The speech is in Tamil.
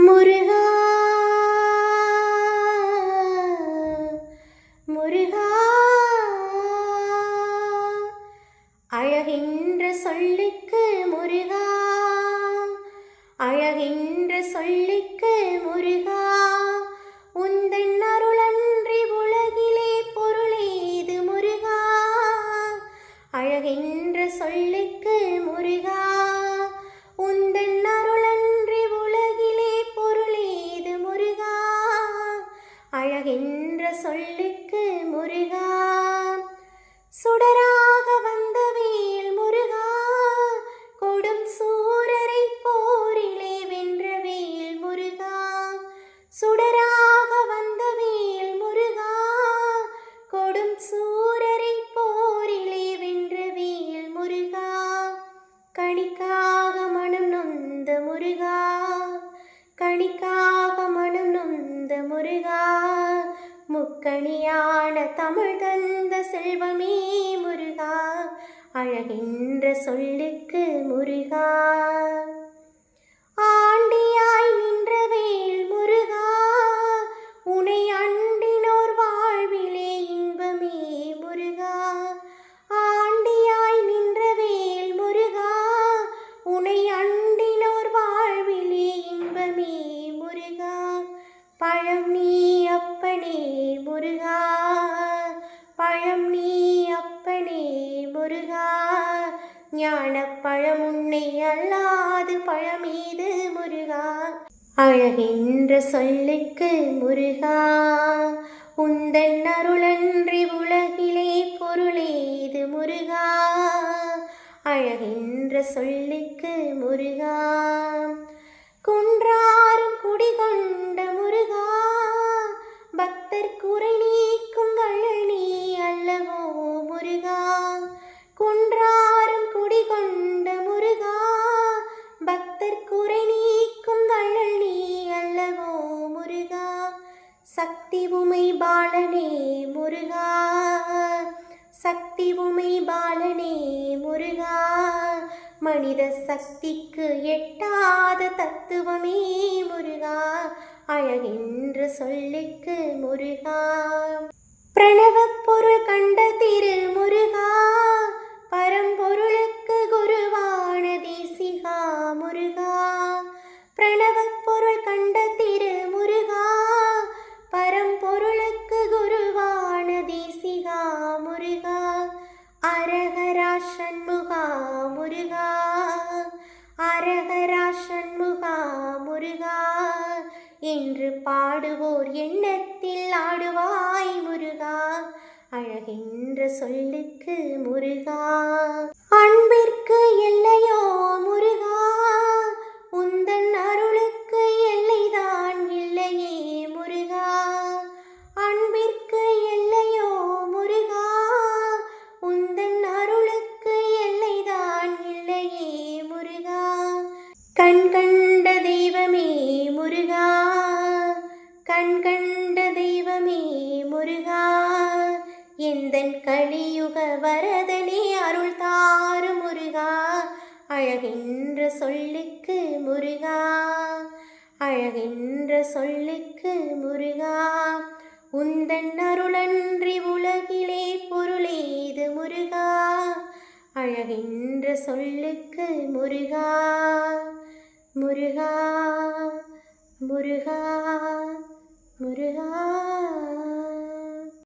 முருகா முருகா அழகின்ற சொல்லுக்கு முருகா, அழகின்ற சொல்லுக்கு முருகா, உந்தன் அருளன்றி உலகிலே பொருளேது முருகா. அழகின்ற சொல்லுக்கு முருகா, உந்தன் அருளன்றி உலகிலே பொருளேது முருகா. அழகின்ற சொல்லுக்கு முருகா, சுடராக வந்த வேல் முருகா, கொடும் சூரரை போரிலே வென்ற வேல் முருகா. சுடராக வந்த வேல் முருகா, கொடும் சூரரை போரிலே வென்ற வேல் முருகா. கணிக்காக மனம் நொந்த முருகா, கணிக்காக மனம் நொந்த முருகா, முக்கணியான தமிழ் தந்த செல்வமே முருகா. அழகின்ற சொல்லுக்கு முருகா, ஆண்டியாய் நின்ற வேல் முருகா, உனை அண்டினோர் வாழ்விலே இன்பமே முருகா. ஆண்டியாய் நின்ற வேல் முருகா, உனை அண்டினோர் வாழ்விலே இன்பமே முருகா. பழம் நீ அப்பனே முருகா, பழம் நீ அப்பனே முருகா, ஞானப் பழம் உன்னை அல்லாது பழமீது முருகா. அழகின்ற சொல்லுக்கு முருகா, உந்தன் அருளன்றி உலகிலே பொருளேது முருகா. அழகின்ற சொல்லுக்கு முருகா, குன்றாரும் குடிகொண்ட முருகா, பக்தர் குறை நீக்கும் வள்ளல் நீ அல்லவோ முருகா. குன்றாரும் குடிகொண்ட முருகா, பக்தர் குறை நீக்கும் வள்ளல் நீ அல்லவோ முருகா. சக்தி உமை பாலனே முருகா, சக்தி உமை பாலனே முருகா, மனித சக்திக்கு எட்டாத தத்துவமே முருகா. அழகின்ற சொல்லுக்கு முருகா, பிரணவப் பொருள் கண்ட திரு முருகா, பரம்பொருளுக்கு குருவான தேசிகா முருகா. பிரணவப் பொருள் கண்ட திரு முருகா, பரம்பொருளுக்கு குருவான தேசிகா முருகா. அரஹரா சண்முகா முருகா, அரஹரா சண்முகா முருகா, என்று பாடுவோர் எண்ணத்தில் ஆடுவாய் முருகா. அழகின்ற சொல்லுக்கு முருகா, அன்பிற்கு எல்லையோ முருகா, உந்தன் அருளுக்கு எல்லைதான் இல்லையே முருகா. அன்பிற்கு எல்லையோ முருகா, உந்தன் அருளுக்கு எல்லைதான் இல்லையே முருகா. கண் கண்ட தெய்வமே முருகா, கண் கண்ட தெய்வமே முருகா, எந்தன் கலியுக வரதனே அருள் தாரு முருகா. அழகின்ற சொல்லுக்கு முருகா, அழகின்ற சொல்லுக்கு முருகா, உந்தன் அருளன்றி உலகிலே பொருளேது முருகா. அழகின்ற சொல்லுக்கு முருகா, முருகா முருகா.